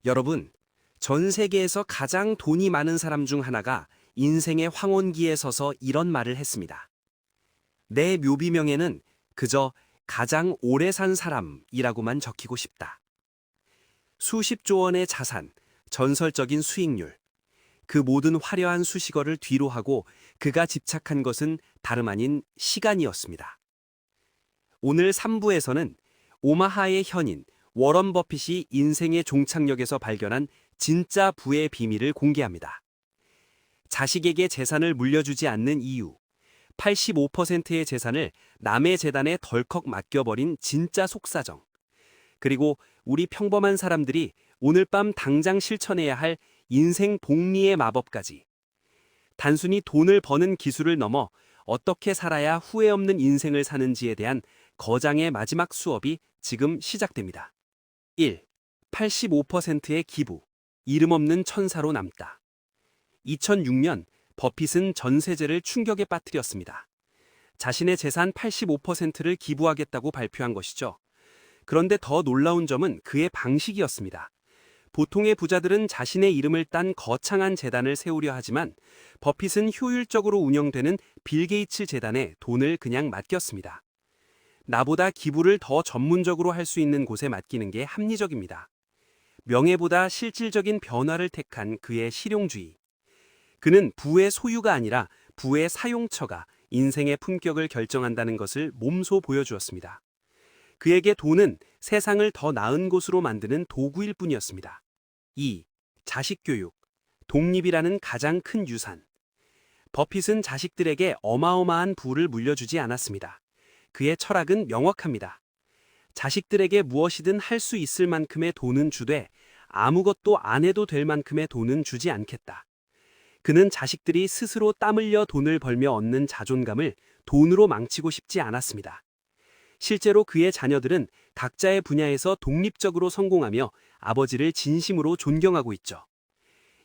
여러분, 전 세계에서 가장 돈이 많은 사람 중 하나가 인생의 황혼기에 서서 이런 말을 했습니다. 내 묘비명에는 그저 가장 오래 산 사람이라고만 적히고 싶다. 수십조 원의 자산, 전설적인 수익률, 그 모든 화려한 수식어를 뒤로 하고 그가 집착한 것은 다름 아닌 시간이었습니다. 오늘 3부에서는 오마하의 현인 워런 버핏이 인생의 종착역에서 발견한 진짜 부의 비밀을 공개합니다. 자식에게 재산을 물려주지 않는 이유, 85%의 재산을 남의 재단에 덜컥 맡겨버린 진짜 속사정, 그리고 우리 평범한 사람들이 오늘 밤 당장 실천해야 할 인생 복리의 마법까지. 단순히 돈을 버는 기술을 넘어 어떻게 살아야 후회 없는 인생을 사는지에 대한 거장의 마지막 수업이 지금 시작됩니다. 1. 85%의 기부. 이름 없는 천사로 남다. 2006년 버핏은 전세제를 충격에 빠뜨렸습니다. 자신의 재산 85%를 기부하겠다고 발표한 것이죠. 그런데 더 놀라운 점은 그의 방식이었습니다. 보통의 부자들은 자신의 이름을 딴 거창한 재단을 세우려 하지만 버핏은 효율적으로 운영되는 빌 게이츠 재단에 돈을 그냥 맡겼습니다. 나보다 기부를 더 전문적으로 할 수 있는 곳에 맡기는 게 합리적입니다. 명예보다 실질적인 변화를 택한 그의 실용주의. 그는 부의 소유가 아니라 부의 사용처가 인생의 품격을 결정한다는 것을 몸소 보여주었습니다. 그에게 돈은 세상을 더 나은 곳으로 만드는 도구일 뿐이었습니다. 2. 자식교육. 독립이라는 가장 큰 유산. 버핏은 자식들에게 어마어마한 부를 물려주지 않았습니다. 그의 철학은 명확합니다. 자식들에게 무엇이든 할 수 있을 만큼의 돈은 주되 아무것도 안 해도 될 만큼의 돈은 주지 않겠다. 그는 자식들이 스스로 땀 흘려 돈을 벌며 얻는 자존감을 돈으로 망치고 싶지 않았습니다. 실제로 그의 자녀들은 각자의 분야에서 독립적으로 성공하며 아버지를 진심으로 존경하고 있죠.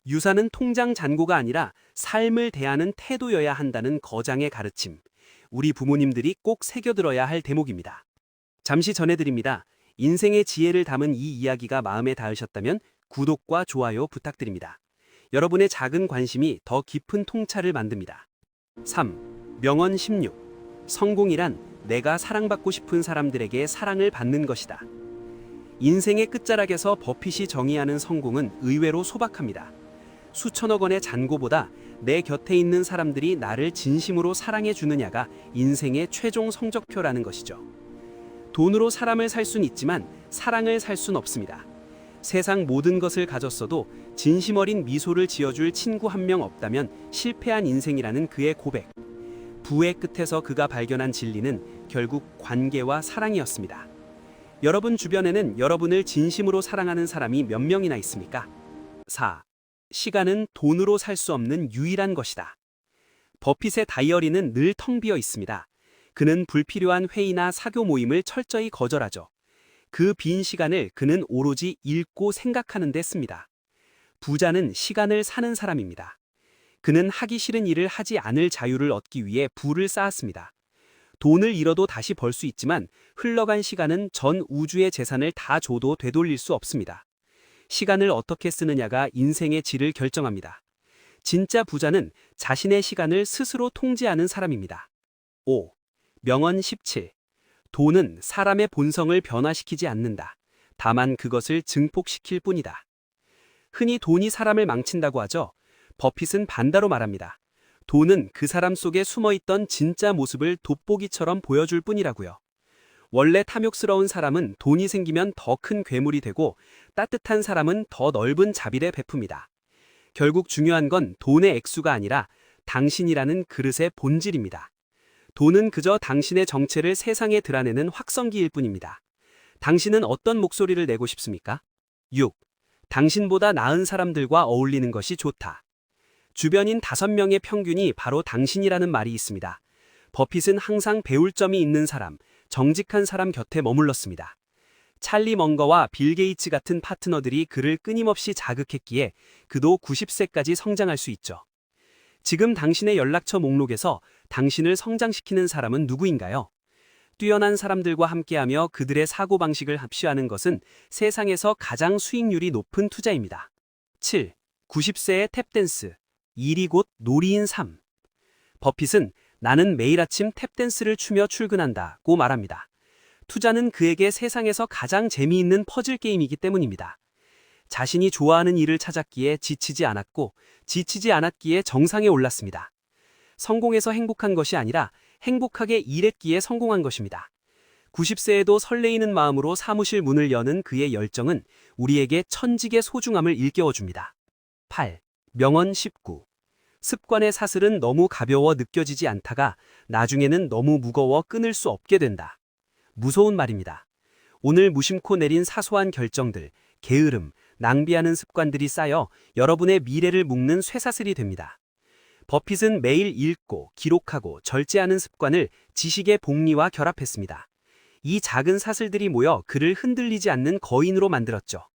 유산은 통장 잔고가 아니라 삶을 대하는 태도여야 한다는 거장의 가르침. 우리 부모님들이 꼭 새겨들어야 할 대목입니다. 잠시 전해드립니다. 인생의 지혜를 담은 이 이야기가 마음에 닿으셨다면 구독과 좋아요 부탁드립니다. 여러분의 작은 관심이 더 깊은 통찰을 만듭니다. 3. 명언 16. 성공이란 내가 사랑받고 싶은 사람들에게 사랑을 받는 것이다. 인생의 끝자락에서 버핏이 정의하는 성공은 의외로 소박합니다. 수천억 원의 잔고보다 내 곁에 있는 사람들이 나를 진심으로 사랑해 주느냐가 인생의 최종 성적표라는 것이죠. 돈으로 사람을 살 순 있지만 사랑을 살 순 없습니다. 세상 모든 것을 가졌어도 진심 어린 미소를 지어줄 친구 한 명 없다면 실패한 인생이라는 그의 고백. 부의 끝에서 그가 발견한 진리는 결국 관계와 사랑이었습니다. 여러분 주변에는 여러분을 진심으로 사랑하는 사람이 몇 명이나 있습니까? 4. 시간은 돈으로 살 수 없는 유일한 것이다. 버핏의 다이어리는 늘 텅 비어 있습니다. 그는 불필요한 회의나 사교 모임을 철저히 거절하죠. 그 빈 시간을 그는 오로지 읽고 생각하는 데 씁니다. 부자는 시간을 사는 사람입니다. 그는 하기 싫은 일을 하지 않을 자유를 얻기 위해 부를 쌓았습니다. 돈을 잃어도 다시 벌 수 있지만 흘러간 시간은 전 우주의 재산을 다 줘도 되돌릴 수 없습니다. 시간을 어떻게 쓰느냐가 인생의 질을 결정합니다. 진짜 부자는 자신의 시간을 스스로 통제하는 사람입니다. 5. 명언 17. 돈은 사람의 본성을 변화시키지 않는다. 다만 그것을 증폭시킬 뿐이다. 흔히 돈이 사람을 망친다고 하죠. 버핏은 반대로 말합니다. 돈은 그 사람 속에 숨어있던 진짜 모습을 돋보기처럼 보여줄 뿐이라고요. 원래 탐욕스러운 사람은 돈이 생기면 더 큰 괴물이 되고 따뜻한 사람은 더 넓은 자비를 베풉니다. 결국 중요한 건 돈의 액수가 아니라 당신이라는 그릇의 본질입니다. 돈은 그저 당신의 정체를 세상에 드러내는 확성기일 뿐입니다. 당신은 어떤 목소리를 내고 싶습니까? 6. 당신보다 나은 사람들과 어울리는 것이 좋다. 주변인 5명의 평균이 바로 당신이라는 말이 있습니다. 버핏은 항상 배울 점이 있는 사람, 정직한 사람 곁에 머물렀습니다. 찰리 먼거와 빌 게이츠 같은 파트너들이 그를 끊임없이 자극했기에 그도 90세까지 성장할 수 있죠. 지금 당신의 연락처 목록에서 당신을 성장시키는 사람은 누구인가요? 뛰어난 사람들과 함께하며 그들의 사고방식을 합시하는 것은 세상에서 가장 수익률이 높은 투자입니다. 7. 90세의 탭댄스. 일이 곧 놀이인 삶. 버핏은 나는 매일 아침 탭댄스를 추며 출근한다고 말합니다. 투자는 그에게 세상에서 가장 재미있는 퍼즐 게임이기 때문입니다. 자신이 좋아하는 일을 찾았기에 지치지 않았고, 지치지 않았기에 정상에 올랐습니다. 성공해서 행복한 것이 아니라 행복하게 일했기에 성공한 것입니다. 90세에도 설레이는 마음으로 사무실 문을 여는 그의 열정은 우리에게 천직의 소중함을 일깨워줍니다. 8. 명언 19. 습관의 사슬은 너무 가벼워 느껴지지 않다가 나중에는 너무 무거워 끊을 수 없게 된다. 무서운 말입니다. 오늘 무심코 내린 사소한 결정들, 게으름, 낭비하는 습관들이 쌓여 여러분의 미래를 묶는 쇠사슬이 됩니다. 버핏은 매일 읽고 기록하고 절제하는 습관을 지식의 복리와 결합했습니다. 이 작은 사슬들이 모여 그를 흔들리지 않는 거인으로 만들었죠.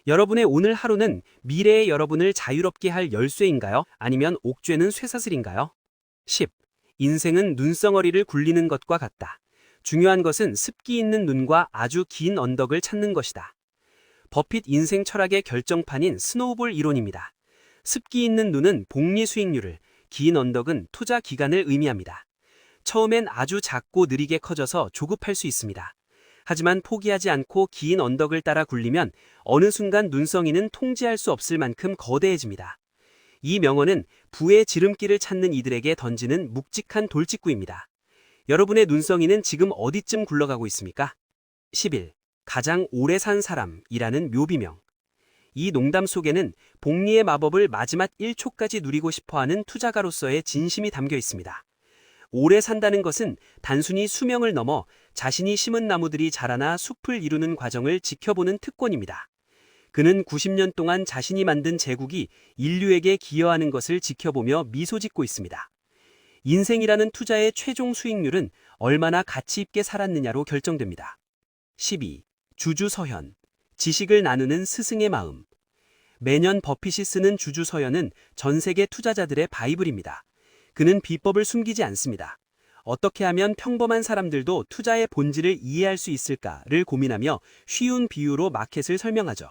여러분의 오늘 하루는 미래의 여러분을 자유롭게 할 열쇠인가요? 아니면 옥죄는 쇠사슬인가요? 10. 인생은 눈덩어리를 굴리는 것과 같다. 중요한 것은 습기 있는 눈과 아주 긴 언덕을 찾는 것이다. 버핏 인생 철학의 결정판인 스노우볼 이론입니다. 습기 있는 눈은 복리 수익률을, 긴 언덕은 투자 기간을 의미합니다. 처음엔 아주 작고 느리게 커져서 조급할 수 있습니다. 하지만 포기하지 않고 긴 언덕을 따라 굴리면 어느 순간 눈덩이는 통제할 수 없을 만큼 거대해집니다. 이 명언은 부의 지름길을 찾는 이들에게 던지는 묵직한 돌직구입니다. 여러분의 눈덩이는 지금 어디쯤 굴러가고 있습니까? 11. 가장 오래 산 사람이라는 묘비명. 이 농담 속에는 복리의 마법을 마지막 1초까지 누리고 싶어하는 투자가로서의 진심이 담겨 있습니다. 오래 산다는 것은 단순히 수명을 넘어 자신이 심은 나무들이 자라나 숲을 이루는 과정을 지켜보는 특권입니다. 그는 90년 동안 자신이 만든 제국이 인류에게 기여하는 것을 지켜보며 미소 짓고 있습니다. 인생이라는 투자의 최종 수익률은 얼마나 가치 있게 살았느냐로 결정됩니다. 12. 주주서연. 지식을 나누는 스승의 마음. 매년 버핏이 쓰는 주주서연은 전 세계 투자자들의 바이블입니다. 그는 비법을 숨기지 않습니다. 어떻게 하면 평범한 사람들도 투자의 본질을 이해할 수 있을까를 고민하며 쉬운 비유로 마켓을 설명하죠.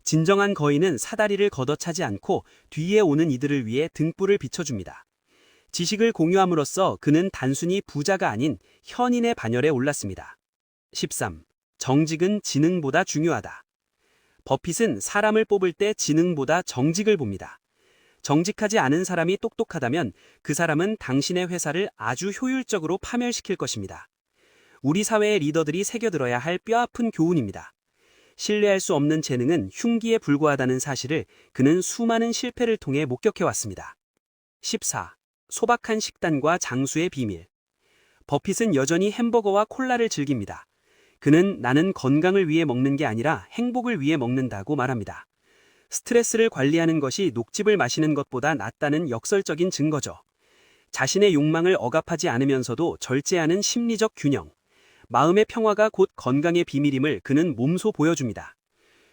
진정한 거인은 사다리를 걷어차지 않고 뒤에 오는 이들을 위해 등불을 비춰줍니다. 지식을 공유함으로써 그는 단순히 부자가 아닌 현인의 반열에 올랐습니다. 13. 정직은 지능보다 중요하다. 버핏은 사람을 뽑을 때 지능보다 정직을 봅니다. 정직하지 않은 사람이 똑똑하다면 그 사람은 당신의 회사를 아주 효율적으로 파멸시킬 것입니다. 우리 사회의 리더들이 새겨들어야 할 뼈아픈 교훈입니다. 신뢰할 수 없는 재능은 흉기에 불과하다는 사실을 그는 수많은 실패를 통해 목격해왔습니다. 14. 소박한 식단과 장수의 비밀. 버핏은 여전히 햄버거와 콜라를 즐깁니다. 그는 나는 건강을 위해 먹는 게 아니라 행복을 위해 먹는다고 말합니다. 스트레스를 관리하는 것이 녹즙을 마시는 것보다 낫다는 역설적인 증거죠. 자신의 욕망을 억압하지 않으면서도 절제하는 심리적 균형. 마음의 평화가 곧 건강의 비밀임을 그는 몸소 보여줍니다.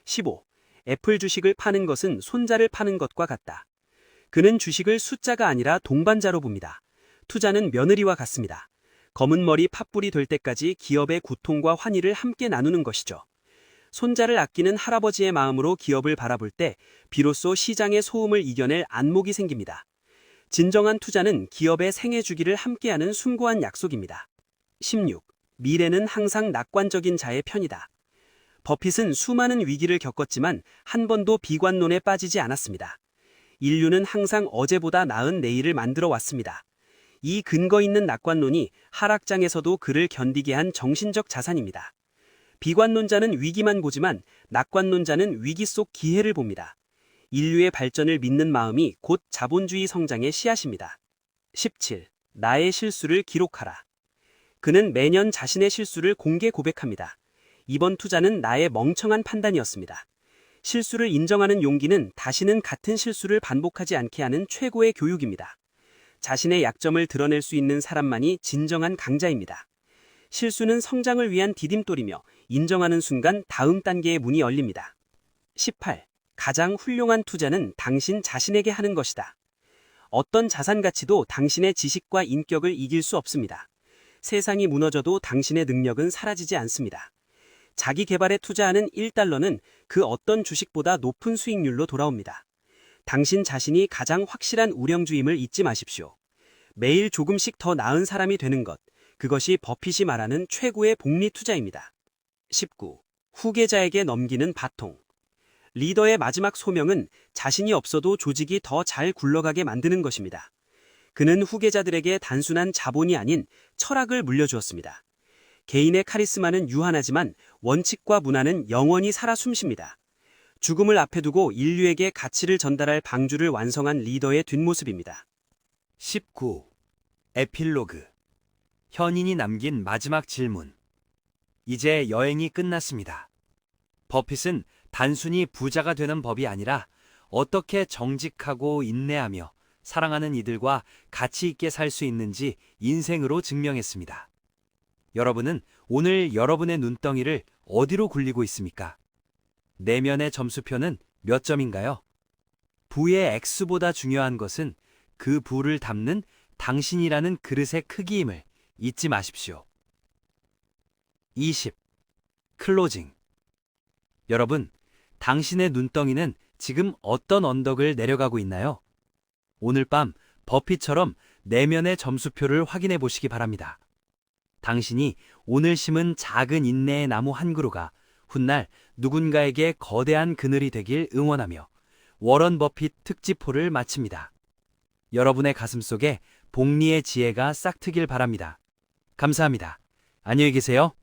15. 애플 주식을 파는 것은 손자를 파는 것과 같다. 그는 주식을 숫자가 아니라 동반자로 봅니다. 투자는 며느리와 같습니다. 검은 머리 팥불이 될 때까지 기업의 고통과 환희를 함께 나누는 것이죠. 손자를 아끼는 할아버지의 마음으로 기업을 바라볼 때 비로소 시장의 소음을 이겨낼 안목이 생깁니다. 진정한 투자는 기업의 생애 주기를 함께하는 숭고한 약속입니다. 16. 미래는 항상 낙관적인 자의 편이다. 버핏은 수많은 위기를 겪었지만 한 번도 비관론에 빠지지 않았습니다. 인류는 항상 어제보다 나은 내일을 만들어 왔습니다. 이 근거 있는 낙관론이 하락장에서도 그를 견디게 한 정신적 자산입니다. 비관론자는 위기만 보지만 낙관론자는 위기 속 기회를 봅니다. 인류의 발전을 믿는 마음이 곧 자본주의 성장의 씨앗입니다. 17. 나의 실수를 기록하라. 그는 매년 자신의 실수를 공개 고백합니다. 이번 투자는 나의 멍청한 판단이었습니다. 실수를 인정하는 용기는 다시는 같은 실수를 반복하지 않게 하는 최고의 교육입니다. 자신의 약점을 드러낼 수 있는 사람만이 진정한 강자입니다. 실수는 성장을 위한 디딤돌이며 인정하는 순간 다음 단계의 문이 열립니다. 18. 가장 훌륭한 투자는 당신 자신에게 하는 것이다. 어떤 자산 가치도 당신의 지식과 인격을 이길 수 없습니다. 세상이 무너져도 당신의 능력은 사라지지 않습니다. 자기 개발에 투자하는 1달러는 그 어떤 주식보다 높은 수익률로 돌아옵니다. 당신 자신이 가장 확실한 우량주임을 잊지 마십시오. 매일 조금씩 더 나은 사람이 되는 것, 그것이 버핏이 말하는 최고의 복리 투자입니다. 19. 후계자에게 넘기는 바통. 리더의 마지막 소명은 자신이 없어도 조직이 더 잘 굴러가게 만드는 것입니다. 그는 후계자들에게 단순한 자본이 아닌 철학을 물려주었습니다. 개인의 카리스마는 유한하지만 원칙과 문화는 영원히 살아 숨쉽니다. 죽음을 앞에 두고 인류에게 가치를 전달할 방주를 완성한 리더의 뒷모습입니다. 19. 에필로그. 현인이 남긴 마지막 질문. 이제 여행이 끝났습니다. 버핏은 단순히 부자가 되는 법이 아니라 어떻게 정직하고 인내하며 사랑하는 이들과 가치 있게 살 수 있는지 인생으로 증명했습니다. 여러분은 오늘 여러분의 눈덩이를 어디로 굴리고 있습니까? 내면의 점수표는 몇 점인가요? 부의 액수보다 중요한 것은 그 부를 담는 당신이라는 그릇의 크기임을 잊지 마십시오. 20. 클로징. 여러분, 당신의 눈덩이는 지금 어떤 언덕을 내려가고 있나요? 오늘 밤 버핏처럼 내면의 점수표를 확인해 보시기 바랍니다. 당신이 오늘 심은 작은 인내의 나무 한 그루가 훗날 누군가에게 거대한 그늘이 되길 응원하며 워런 버핏 특집호를 마칩니다. 여러분의 가슴 속에 복리의 지혜가 싹트길 바랍니다. 감사합니다. 안녕히 계세요.